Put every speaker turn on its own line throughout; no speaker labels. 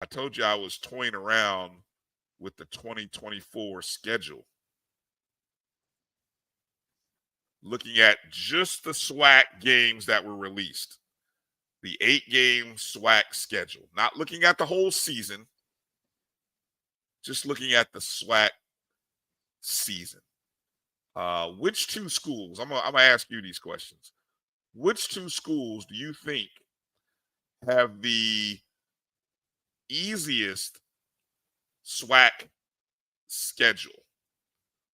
I told you I was toying around with the 2024 schedule. Looking at just the SWAC games that were released, the 8-game SWAC schedule. Not looking at the whole season, just looking at the SWAC season. Which two schools? I'm gonna ask you these questions. Which two schools do you think have the easiest SWAC schedule?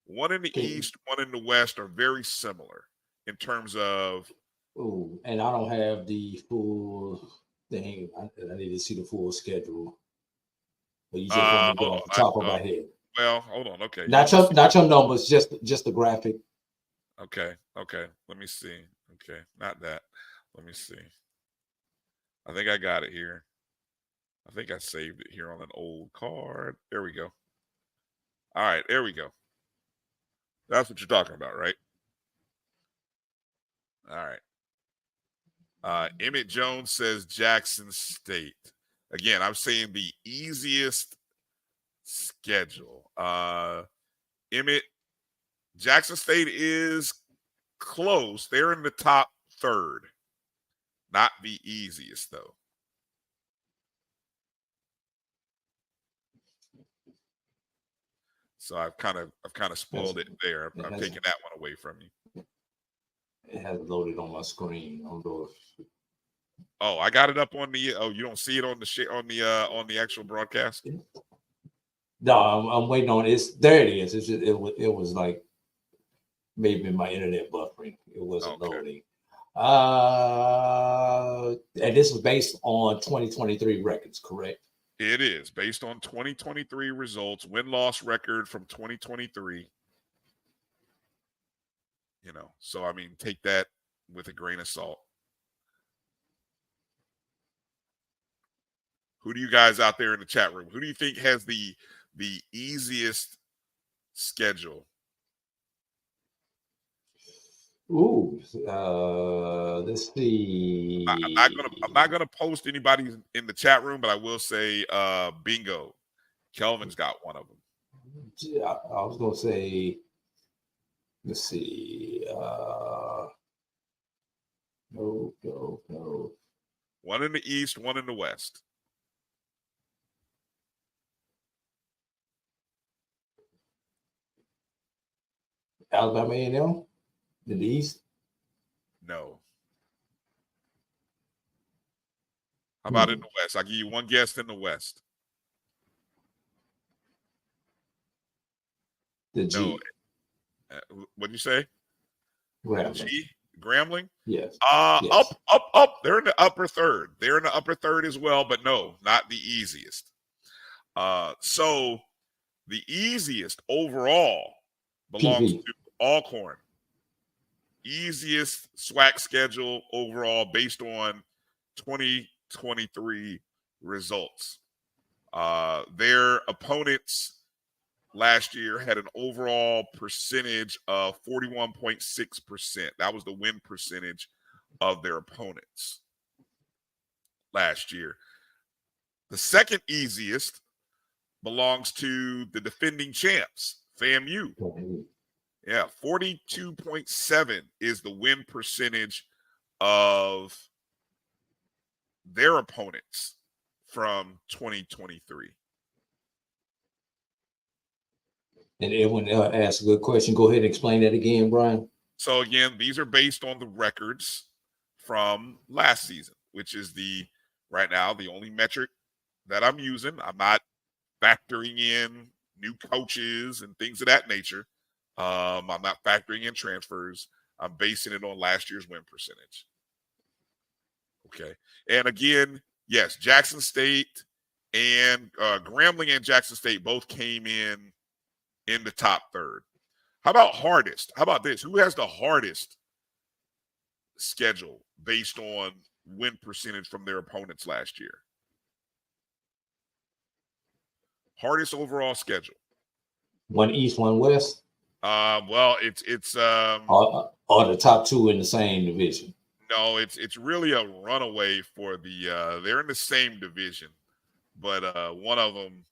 One in the East, one in the West are very similar in terms of.
Oh, and I don't have the full thing. I need to see the full schedule. But you just want me to go off the top of my head.
Well, hold on. Okay.
Not your numbers, just the graphic.
Okay. Let me see. Okay. Not that. Let me see. I think I got it here. I think I saved it here on an old card. There we go. All right. There we go. That's what you're talking about, right? All right. Emmett Jones says Jackson State. Again, I'm saying the easiest schedule. Emmett, Jackson State is close. They're in the top third. Not the easiest, though. So I've kind of spoiled it there. I'm taking that one away from you.
It has loaded on my screen.
Oh, I got it up on the. Oh, you don't see it on the actual broadcast?
No, I'm waiting on it. There it is. It's just, it was like maybe my internet buffering. It wasn't loading. And this is based on 2023 records, correct?
It is based on 2023 results, win-loss record from 2023. So I mean, take that with a grain of salt. Who do you guys out there in the chat room? Who do you think has the easiest schedule?
Ooh, let's see.
I'm not gonna post anybody in the chat room, but I will say, bingo, Kelvin's got one of them.
Yeah, I was gonna say. Let's see. No.
One in the East, one in the West.
Alabama A&M in the East.
No. How about in the West? I'll give you one guess in the West.
The G.
No. What'd you say?
Grambling.
G? Grambling?
Yes.
Yes. Up. They're in the upper third. They're in the upper third as well, but no, not the easiest. So the easiest overall belongs to Alcorn. Easiest SWAC schedule overall based on 2023 results. Their opponents last year had an overall percentage of 41.6%. That was the win percentage of their opponents last year. The second easiest belongs to the defending champs, FAMU. Yeah, 42.7 is the win percentage of their opponents from 2023.
And everyone asked a good question. Go ahead and explain that again, Bryan.
So again, these are based on the records from last season, which is right now the only metric that I'm using. I'm not factoring in new coaches and things of that nature. I'm not factoring in transfers. I'm basing it on last year's win percentage. Okay. And again, yes, Jackson State and Grambling and Jackson State both came in the top third. How about hardest? How about this? Who has the hardest schedule based on win percentage from their opponents last year? Hardest overall schedule.
One East, one West.
Well, it's
or the top two in the same division.
No, it's really a runaway for they're in the same division. but one of them.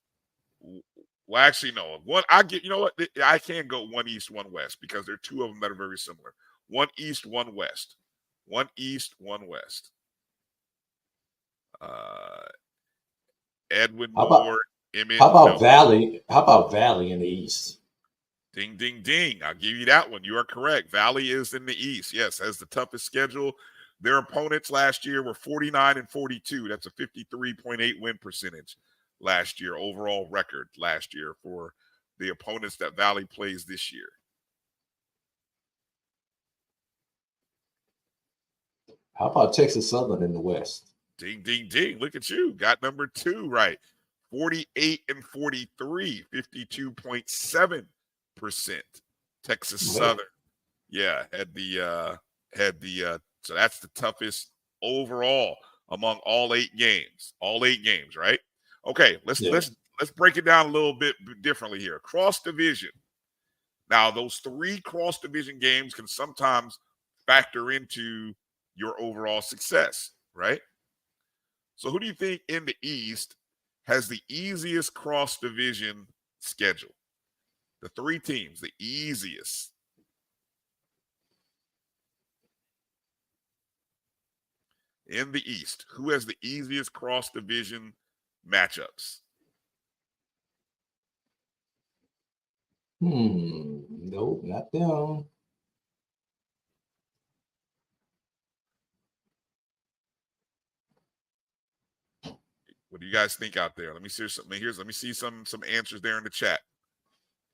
Well, actually, no. One I get. You know what? I can go one East, one West because there are two of them that are very similar. One East, one West. One East, one West. Uh, Edwin
How about
Moore, Emmett.
how about
No,
Valley? How about Valley in the East?
ding, ding, ding. I'll give you that one. You are correct. Valley is in the East. Yes, has the toughest schedule. Their opponents last year were 49 and 42. That's a 53.8 win percentage last year, overall record last year for the opponents that Valley plays this year.
How about Texas Southern in the West?
Ding, ding, ding. Look at you. Got number 2 right. 48 and 43, 52.7%. Texas Southern. Yeah, so that's the toughest overall among all 8 games. All 8 games, right? Okay, let's break it down a little bit differently here. Cross division. Now, those 3 cross division games can sometimes factor into your overall success, right? So who do you think in the East has the easiest cross division schedule? The 3 teams, the easiest. In the East, who has the easiest cross division matchups?
Nope, not them.
What do you guys think out there? Let me see some. Let me see some answers there in the chat.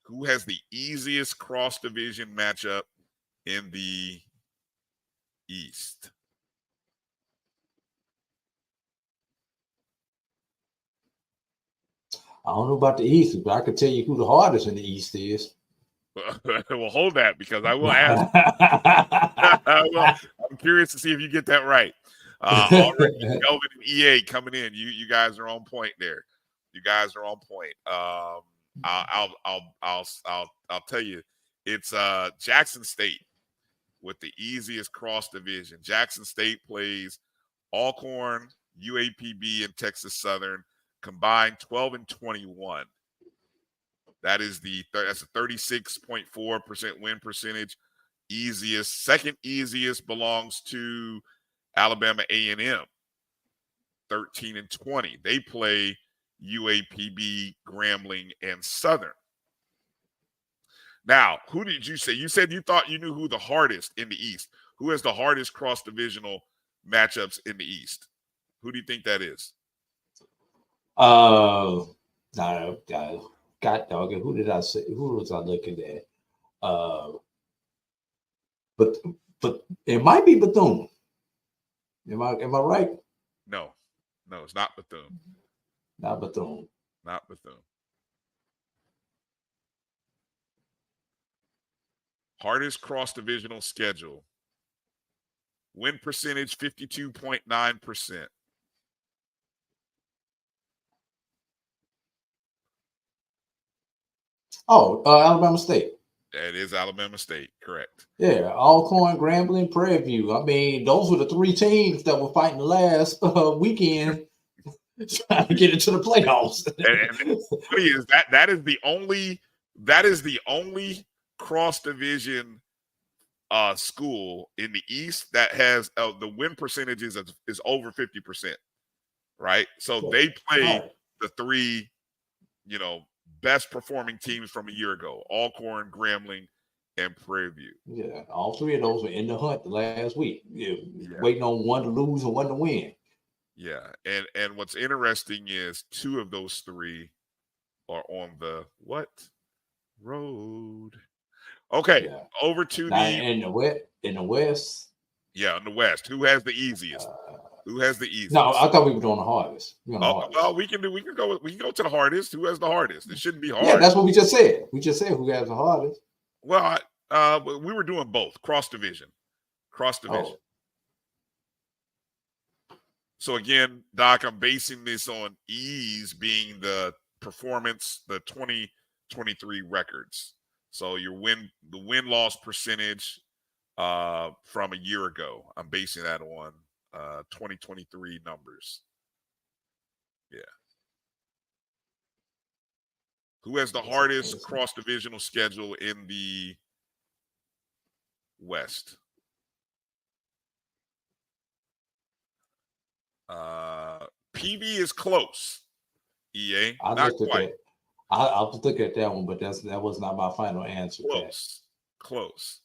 Who has the easiest cross division matchup in the East?
I don't know about the East, but I can tell you who the hardest in the East is.
Well, hold that because I will ask. Well, I'm curious to see if you get that right. Already, Kelvin and EA coming in. You guys are on point there. You guys are on point. I'll tell you, it's Jackson State with the easiest cross division. Jackson State plays Alcorn, UAPB, and Texas Southern combined 12 and 21. That's a 36.4% win percentage. Easiest, second easiest belongs to Alabama A&M, 13 and 20. They play UAPB, Grambling, and Southern. Now, who did you say? You said you thought you knew who the hardest in the East. Who has the hardest cross-divisional matchups in the East? Who do you think that is?
No, God dog it. Who did I say? Who was I looking at? But it might be Bethune. Am I right?
No, it's not Bethune.
Not Bethune.
Not Bethune. Hardest cross-divisional schedule. Win percentage 52.9%.
Oh, Alabama State.
That is Alabama State, correct.
Yeah, Alcorn, Grambling, Prairie View. I mean, those were the 3 teams that were fighting last weekend trying to get into the playoffs.
and funny is that is the only cross division school in the East that has the win percentages is over 50%, right? So they play the 3, best performing teams from a year ago: Alcorn, Grambling, and Prairie View.
Yeah, all 3 of those were in the hunt the last week. Waiting on one to lose and one to win.
Yeah, and what's interesting is 2 of those 3 are on the what road? Okay, over to
now, in the West.
Yeah, in the West. Who has the easiest? Who has the easiest?
No, I thought we were doing the hardest.
Well, we can go to the hardest. Who has the hardest? It shouldn't be hard.
Yeah, that's what we just said. We just said who has the hardest.
Well, we were doing both cross division. So again, Doc, I'm basing this on ease being the performance, the 2023 records. So the win-loss percentage from a year ago. I'm basing that on 2023 numbers. Yeah. Who has the hardest cross-divisional schedule in the West? PV is close. EA, not quite.
I'll look at that one, but that was not my final answer.
Close.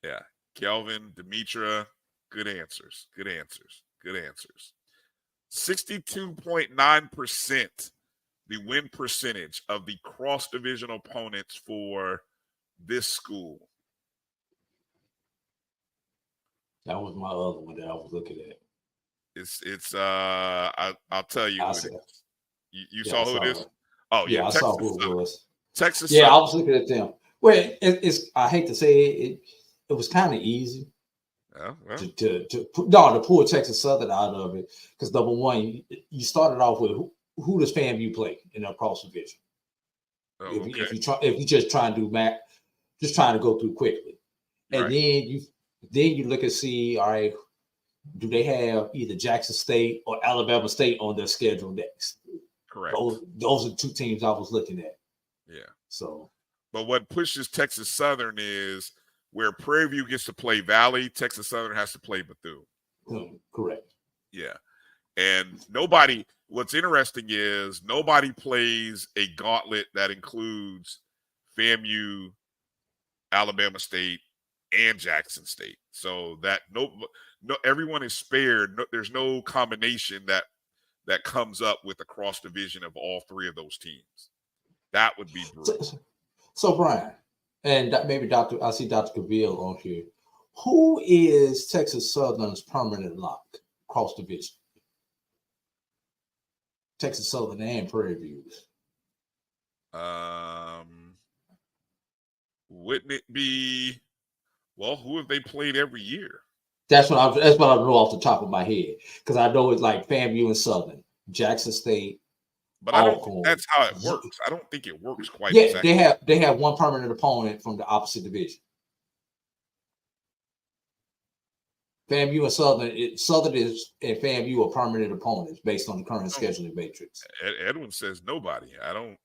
Yeah, Kelvin, Demetra, good answers. 62.9% the win percentage of the cross-divisional opponents for this school.
That was my other one that I was looking at.
I'll tell you who it is. You saw who it is?
Oh yeah, I saw who it was.
Texas.
Yeah, I was looking at them. Well, it's I hate to say it was kind of easy to pull Texas Southern out of it, because number one, you started off with who does FAMU play in the cross division? If you just try and do math, just trying to go through quickly, and then you look and see, all right, do they have either Jackson State or Alabama State on their schedule next?
Correct.
Those are the two teams I was looking at.
Yeah.
So,
but what pushes Texas Southern is where Prairie View gets to play Valley, Texas Southern has to play Bethune.
Correct.
Yeah. And what's interesting is nobody plays a gauntlet that includes FAMU, Alabama State, and Jackson State. So that no everyone is spared. There's no combination that comes up with a cross division of all three of those teams. That would be brutal.
So Bryan, and maybe I see Dr. Cavill on here. Who is Texas Southern's permanent lock cross division? Texas Southern and Prairie View.
Wouldn't it be? Well, who have they played every year?
That's what I know off the top of my head, because I know it's like FAMU and Southern, Jackson State.
But I don't think that's how it works. I don't think it works quite. Yeah,
exactly. They have one permanent opponent from the opposite division. FAMU and Southern is and FAMU are permanent opponents based on the current scheduling matrix.
Edwin says nobody. I don't,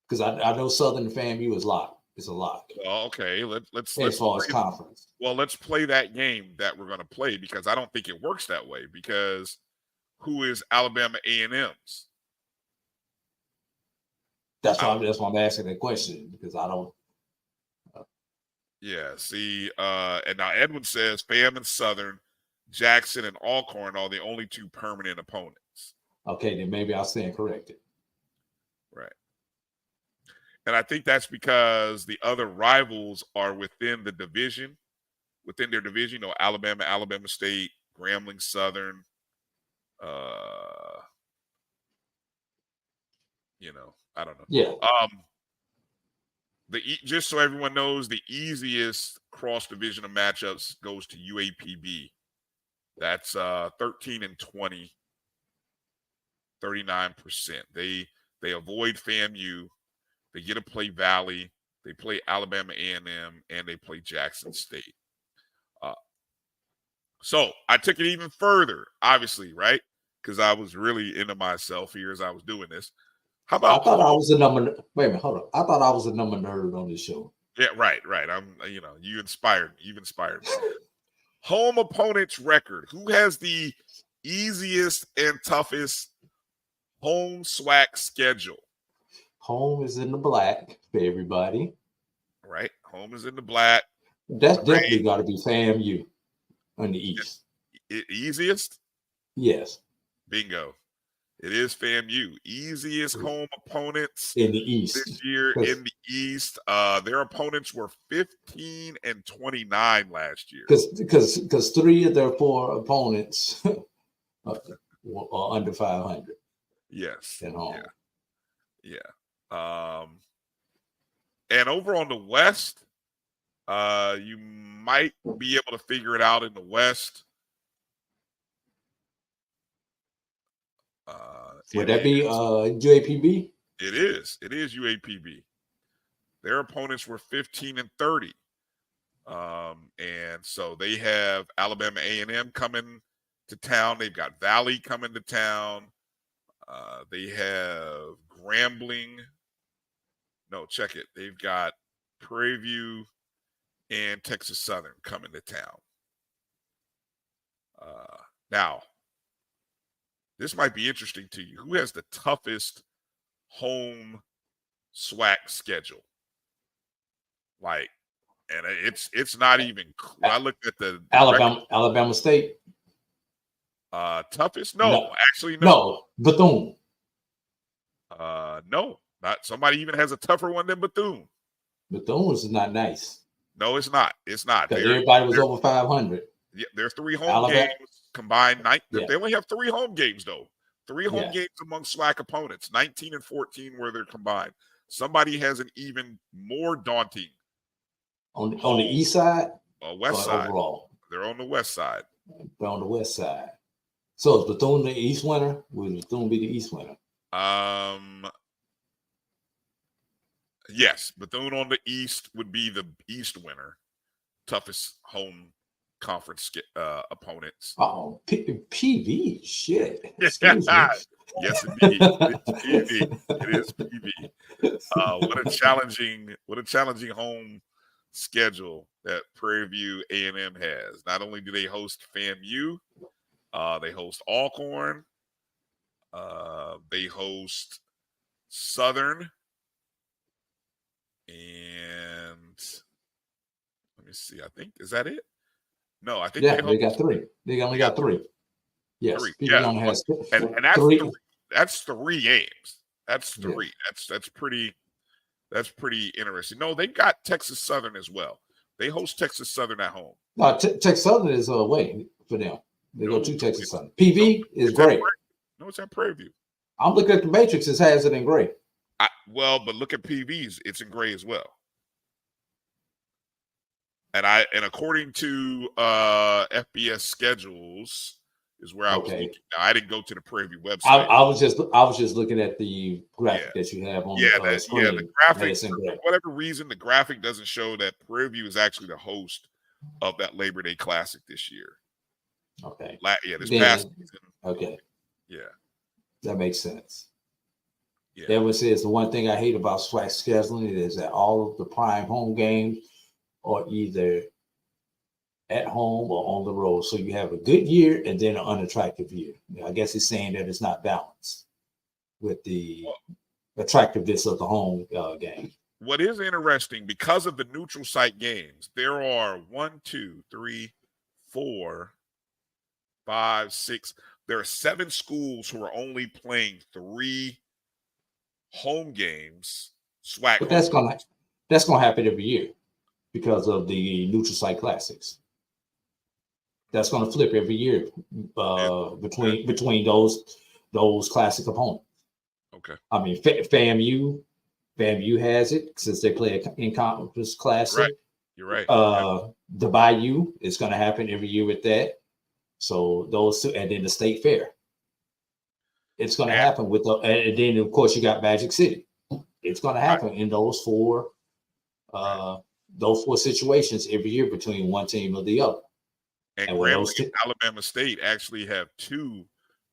because I know Southern and FAMU is locked. It's a lock.
Well, okay, let's
as far as conference.
Well, let's play that game that we're going to play, because I don't think it works that way. Because who is Alabama A&M's?
That's why I'm asking that question, because I don't.
Yeah. See, and now Edwin says FAM and Southern, Jackson and Alcorn are the only two permanent opponents.
Okay, then maybe I'll stand corrected.
Right. And I think that's because the other rivals are within their division. Alabama, Alabama State, Grambling, Southern. I don't know.
Yeah.
Just so everyone knows, the easiest cross-divisional matchups goes to UAPB. That's 13-20, 39%. They avoid FAMU. They get to play Valley. They play Alabama A&M, and they play Jackson State. So I took it even further, obviously, right? Because I was really into myself here as I was doing this. How about?
I thought I was a number. Wait a minute, hold on. I thought I was a number nerd on this show.
Yeah, right. I'm. You inspired me. You've inspired me. Home opponents record. Who has the easiest and toughest home SWAC schedule?
Home is in the black for everybody.
Right. Home is in the black.
That's definitely got to be FAMU on the east.
Easiest?
Yes.
Bingo. It is FAMU. Easiest home opponents
in the East
this year in the East. Their opponents were 15-29 last year.
Because 3 of their 4 opponents are under 500.
Yes.
At home.
Yeah. And over on the West, you might be able to figure it out in the West.
Would that be UAPB?
It is. It is UAPB. Their opponents were 15-30. And so they have Alabama A&M coming to town. They've got Valley coming to town. They have Grambling. No, check it. They've got Prairie View and Texas Southern coming to town. Now, this might be interesting to you. Who has the toughest home SWAC schedule? Like, and it's not even. I looked at the
Alabama State.
Toughest? No, actually, no.
No, Bethune.
No, not somebody even has a tougher one than Bethune.
Bethune is not nice.
No, it's not. It's not.
Everybody was over 500.
Yeah, there's 3 home games combined. They only have 3 home games though. 3 home games among SWAC opponents. 19 and 14 where they're combined. Somebody has an even more daunting
on the east side,
west side.
Overall,
they're on the west side.
They're on the west side. So is Bethune the east winner? Will Bethune be the east winner?
Yes, Bethune on the east would be the east winner. Toughest home conference opponents.
Oh, PV, shit. Excuse me.
Yes, indeed. It's PV. It is PV. What a challenging home schedule that Prairie View A&M has. Not only do they host FAMU, they host Alcorn, they host Southern, and let me see. I think is that it? No, I think
they got 3. They only got 3. Yes,
3. Yeah, only has and that's 3. That's 3 games. That's 3. Yeah. That's pretty interesting. No, they've got Texas Southern as well. They host Texas Southern at home.
No, Texas Southern is away for them. They go to Texas Southern. PV is gray.
No, it's at Prairie View.
I'm looking at the Matrix. It has it in gray.
But look at PV's. It's in gray as well. And according to FBS schedules is where I was looking. Now, I didn't go to the Prairie View website.
I was just looking at the graphic that you have on the screen.
Yeah, the graphic. For whatever reason, the graphic doesn't show that Prairie View is actually the host of that Labor Day Classic this year.
Okay.
This past season.
Okay.
Yeah.
That makes sense.
Yeah.
That one says the one thing I hate about SWAC scheduling is that all of the prime home games are either at home or on the road. So you have a good year and then an unattractive year. I guess it's saying that it's not balanced with the attractiveness of the home game.
What is interesting, because of the neutral site games, there are 1, 2, 3, 4, 5, 6. There are 7 schools who are only playing 3 home games. SWAC.
But that's gonna happen every year because of the neutral site classics. That's gonna flip every year between those classic opponents.
Okay.
I mean, FAMU has it since they play in conference classic.
Right. You're right.
The Bayou is going to happen every year with that. So those 2, and then the State Fair. It's going to happen with and then of course you got Magic City. It's going to happen in those 4 situations every year between one team or the other.
And Grambling and Alabama State actually have 2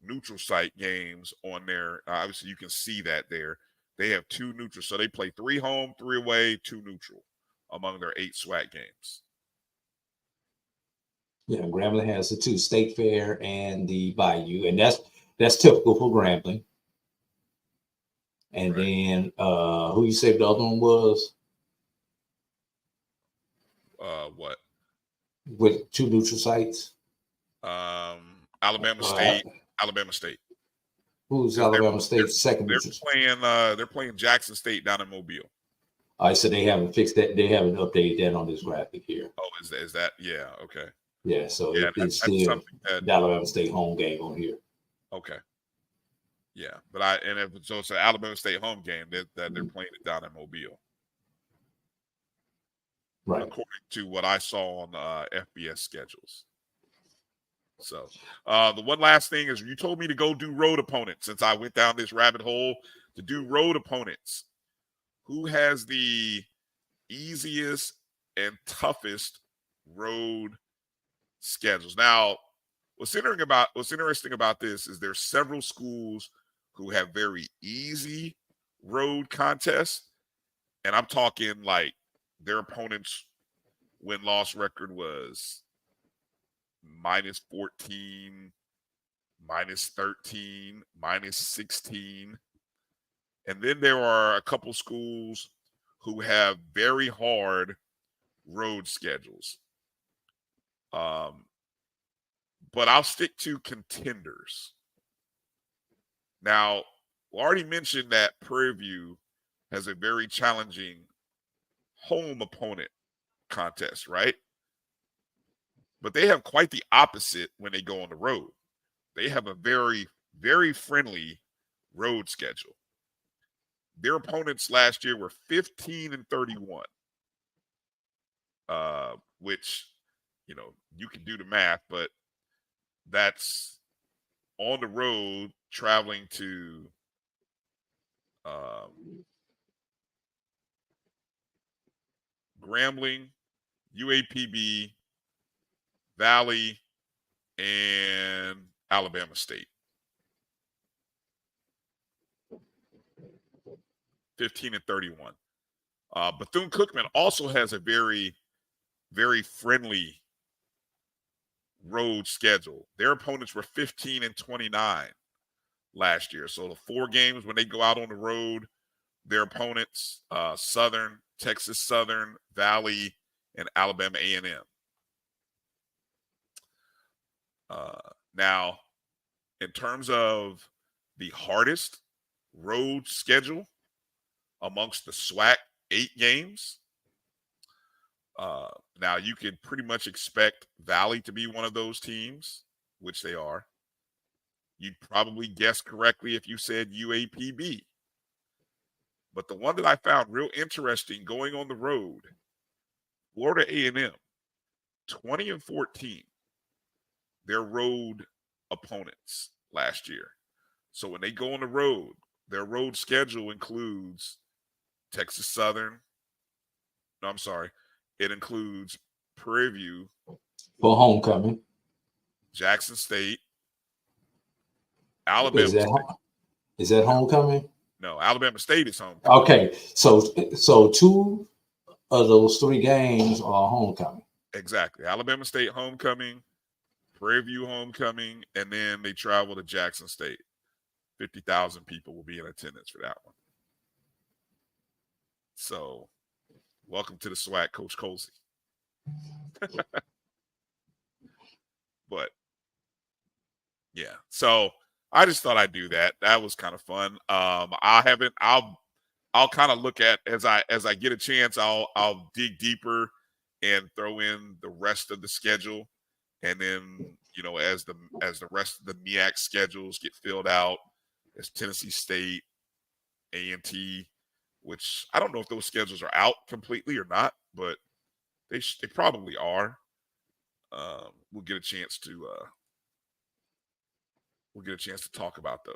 neutral site games on there. Obviously, you can see that there. They have 2 neutral. So they play 3 home, 3 away, 2 neutral among their 8 SWAC games.
Yeah, Grambling has the 2, State Fair and the Bayou. And that's typical for Grambling. And then who you said the other one was?
What?
With 2 neutral sites?
Alabama State. Alabama State.
Who's Alabama State's second neutral site?
They're playing Jackson State down in Mobile.
All right, so they haven't fixed that. They haven't updated that on this graphic here.
Oh, is that? Yeah, okay.
Yeah, so it's still the Alabama State home game on here.
Okay. Yeah, but so it's an Alabama State home game that they're playing it down in Mobile.
Right.
According to what I saw on the FBS schedules. So the one last thing is you told me to go do road opponents since I went down this rabbit hole to do road opponents. Who has the easiest and toughest road schedules? Now, what's interesting about this is there's several schools who have very easy road contests. And I'm talking like their opponents' win-loss record was -14, -13, -16. And then there are a couple schools who have very hard road schedules. But I'll stick to contenders. Now, we already mentioned that Prairie View has a very challenging home opponent contest, right? But they have quite the opposite when they go on the road. They have a very, very friendly road schedule. Their opponents last year were 15-31, which, you can do the math, but that's on the road traveling to Grambling, UAPB, Valley, and Alabama State. 15-31. Bethune-Cookman also has a very, very friendly road schedule. Their opponents were 15-29 last year. So the 4 games when they go out on the road, their opponents, Southern, Texas Southern, Valley, and Alabama A&M. Now, in terms of the hardest road schedule amongst the SWAC 8 games, now you can pretty much expect Valley to be one of those teams, which they are. You'd probably guess correctly if you said UAPB. But the one that I found real interesting going on the road, Florida A&M, 20-14, their road opponents last year. So when they go on the road, their road schedule includes Texas Southern. No, I'm sorry. It includes Prairie View
for homecoming,
Jackson State, Alabama State.
Is that homecoming?
No, Alabama State is homecoming.
Okay, so 2 of those 3 games are homecoming.
Exactly. Alabama State homecoming, Prairie View homecoming, and then they travel to Jackson State. 50,000 people will be in attendance for that one. So, welcome to the SWAC, Coach Colsey. But, yeah. So, I just thought I'd do that. That was kind of fun. I'll kind of look at as I get a chance, I'll dig deeper and throw in the rest of the schedule. And then, as the rest of the MEAC schedules get filled out, as Tennessee State, A&T, which I don't know if those schedules are out completely or not, but they probably are. We'll get a chance to talk about those.